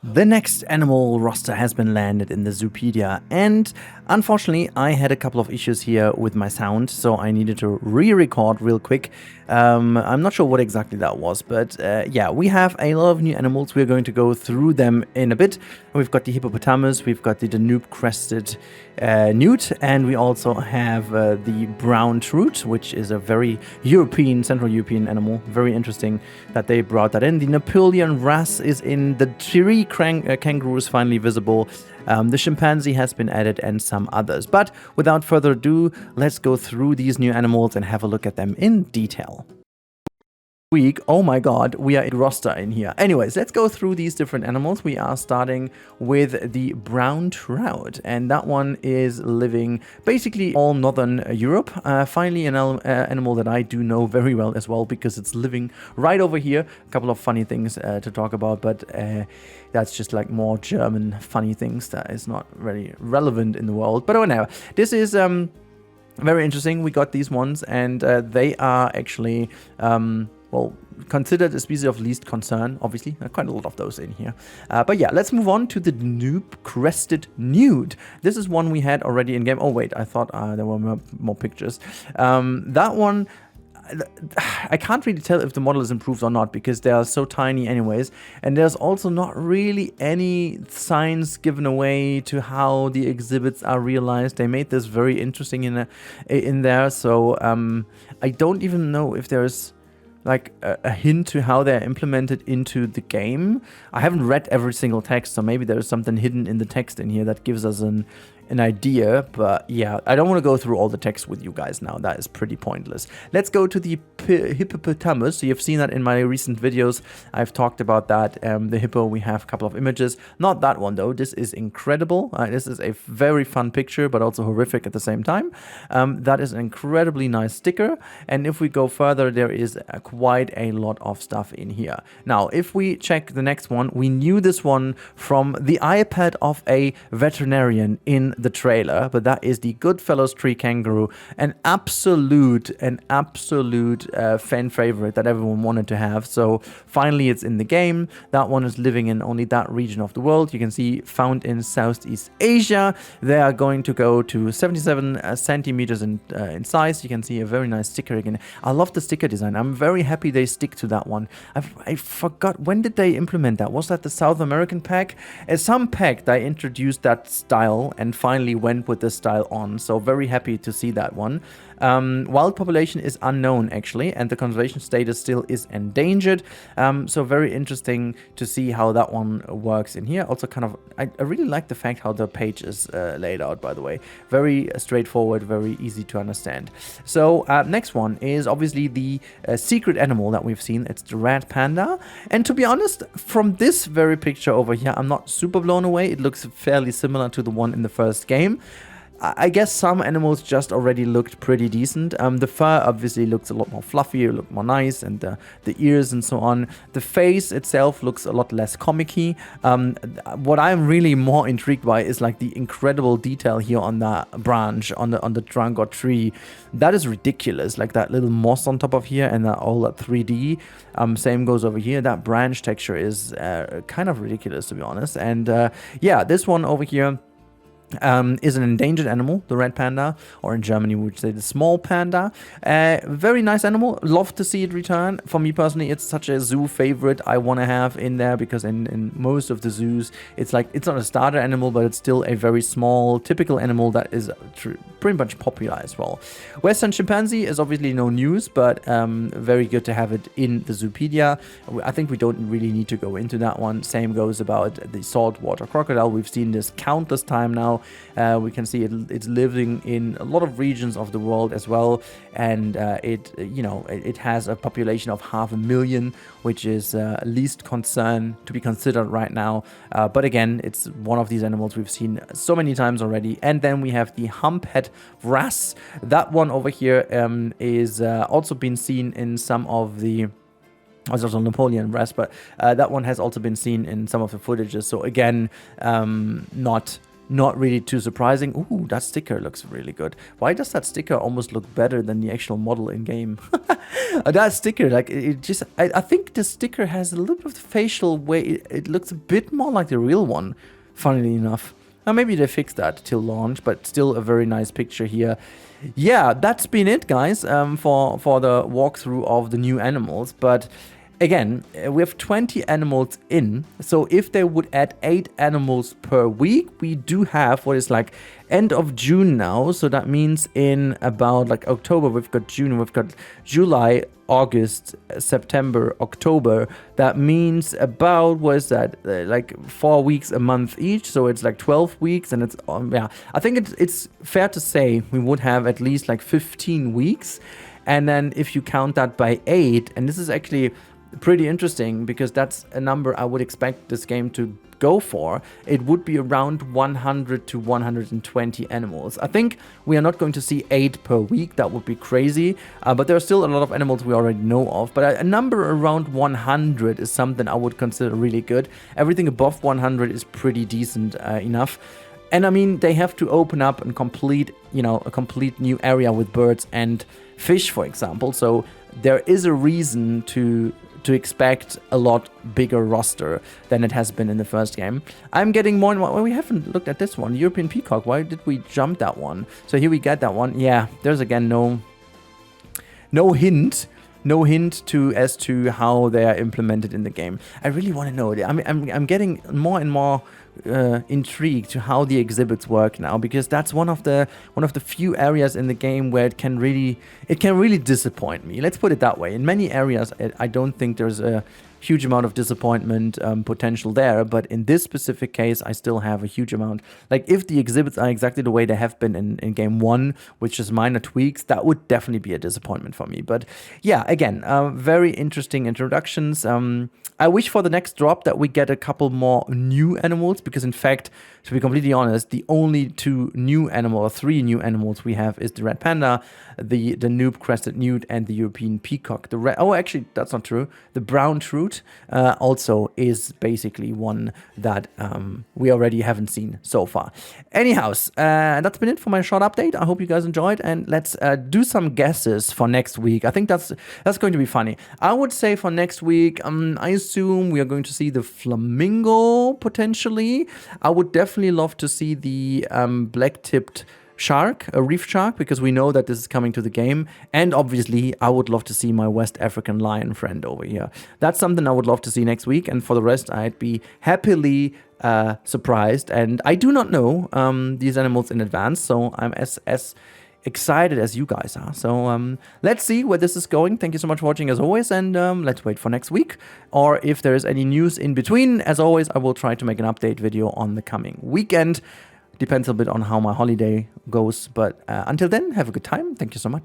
The next animal roster has been landed in the zoopedia, and unfortunately I had a couple of issues here with my sound, so I needed to re-record real quick. I'm not sure what exactly that was, but yeah, we have a lot of new animals. We're going to go through them in a bit. We've got the hippopotamus, we've got the Danube crested newt, and we also have the brown trout, which is a very Central European animal. Very interesting that they brought that in. The Napoleon wrasse is in. The tree-kangaroo is finally visible. The chimpanzee has been added, and some others. But without further ado, let's go through these new animals and have a look at them in detail. Oh my god, we are in roster in here. Anyways, let's go through these different animals. We are starting with the brown trout, and that one is living basically all northern Europe. Finally an animal that I do know very well as well, because it's living right over here. A couple of funny things to talk about, but that's just like more German funny things that is not very relevant in the world. But whatever, this is very interesting. We got these ones, and they are actually well, considered a species of least concern, obviously. Quite a lot of those in here. But yeah, let's move on to the Danube crested newt. This is one we had already in game. Oh wait, I thought there were more pictures. That one, I can't really tell if the model is improved or not, because they are so tiny anyways, and there's also not really any signs given away to how the exhibits are realized. They made this very interesting in there, so I don't even know if there's like a hint to how they're implemented into the game. I haven't read every single text, so maybe there's something hidden in the text in here that gives us an idea. But yeah, I don't want to go through all the text with you guys now. That is pretty pointless. Let's go to the hippopotamus. So you've seen that in my recent videos. I've talked about that. The hippo, we have a couple of images. Not that one though. This is incredible. This is a very fun picture, but also horrific at the same time. That is an incredibly nice sticker. And if we go further, there is quite a lot of stuff in here. Now, if we check the next one, we knew this one from the iPad of a veterinarian in the trailer, but that is the Goodfellow's tree-kangaroo, an absolute fan favorite that everyone wanted to have. So finally it's in the game. That one is living in only that region of the world. You can see found in Southeast Asia. They are going to go to 77 centimeters in size. You can see a very nice sticker again. I love the sticker design. I'm very happy they stick to that one. I forgot, when did they implement that? Was that the South American pack? At some pack they introduced that style and finally went with this style on, so very happy to see that one. Wild population is unknown actually, and the conservation status still is endangered, so very interesting to see how that one works in here. Also kind of, I really like the fact how the page is laid out, by the way. Very straightforward, very easy to understand. So next one is obviously the secret animal that we've seen. It's the red panda, and to be honest, from this very picture over here, I'm not super blown away. It looks fairly similar to the one in the first game. I guess some animals just already looked pretty decent. The fur obviously looks a lot more fluffy, a lot more nice, and the ears and so on. The face itself looks a lot less comic-y. What I'm really more intrigued by is like the incredible detail here on the branch, on the trunk or tree. That is ridiculous, like that little moss on top of here, and all that 3D. Same goes over here. That branch texture is kind of ridiculous, to be honest. And yeah, this one over here is an endangered animal, the red panda, or in Germany we would say the small panda. Very nice animal. Love to see it return. For me personally, it's such a zoo favorite I want to have in there, because in most of the zoos, it's like, it's not a starter animal, but it's still a very small, typical animal that is pretty much popular as well. Western chimpanzee is obviously no news, but very good to have it in the zoopedia. I think we don't really need to go into that one. Same goes about the saltwater crocodile. We've seen this countless time now. We can see it's living in a lot of regions of the world as well, and it has a population of 500,000, which is least concern to be considered right now. But again, it's one of these animals we've seen so many times already. And then we have the Humphead wrasse. That one over here is also been seen in some of the... There's also Napoleon wrasse, but that one has also been seen in some of the footages. So again, not not really too surprising. Ooh, that sticker looks really good. Why does that sticker almost look better than the actual model in game? That sticker, like, it just, I think the sticker has a little bit of the facial way. It looks a bit more like the real one, funnily enough. Now, maybe they fixed that till launch, but still a very nice picture here. Yeah, that's been it, guys, for the walkthrough of the new animals. But again, we have 20 animals in, so if they would add 8 animals per week, we do have what is like end of June now. So that means in about like October, we've got June, we've got July, August, September, October. That means about, what is that, like 4 weeks a month each, so it's like 12 weeks, and it's yeah, I think it's fair to say we would have at least like 15 weeks. And then if you count that by 8, and this is actually pretty interesting because that's a number I would expect this game to go for, it would be around 100 to 120 animals. I think we are not going to see 8 per week, that would be crazy, but there are still a lot of animals we already know of, but a number around 100 is something I would consider really good. Everything above 100 is pretty decent enough. And I mean, they have to open up and complete, you know, a complete new area with birds and fish, for example, so there is a reason to expect a lot bigger roster than it has been in the first game. I'm getting more and more. Well, we haven't looked at this one, European peacock. Why did we jump that one? So here we get that one. Yeah, there's again no hint as to how they are implemented in the game. I really want to know. I'm getting more and more intrigued to how the exhibits work now, because that's one of the few areas in the game where it can really disappoint me. Let's put it that way. In many areas, I don't think there's a huge amount of disappointment potential there, but in this specific case, I still have a huge amount. Like, if the exhibits are exactly the way they have been in game 1, which is minor tweaks, that would definitely be a disappointment for me. But yeah, again, very interesting introductions. I wish for the next drop that we get a couple more new animals, because in fact, to be completely honest, the only 2 new animals, or 3 new animals we have is the red panda, the Danube crested newt, and the European peacock. Oh, actually, that's not true. The brown trout also is basically one that we already haven't seen so far. Anyhows, that's been it for my short update. I hope you guys enjoyed, and let's do some guesses for next week. I think that's going to be funny. I would say for next week, I assume we are going to see the flamingo potentially. I would definitely love to see the black-tipped shark, a reef shark, because we know that this is coming to the game. And obviously, I would love to see my West African lion friend over here. That's something I would love to see next week. And for the rest, I'd be happily surprised. And I do not know these animals in advance, so I'm as excited as you guys are. So let's see where this is going. Thank you so much for watching as always, and let's wait for next week. Or if there is any news in between, as always, I will try to make an update video on the coming weekend. Depends a bit on how my holiday goes, but until then, have a good time. Thank you so much.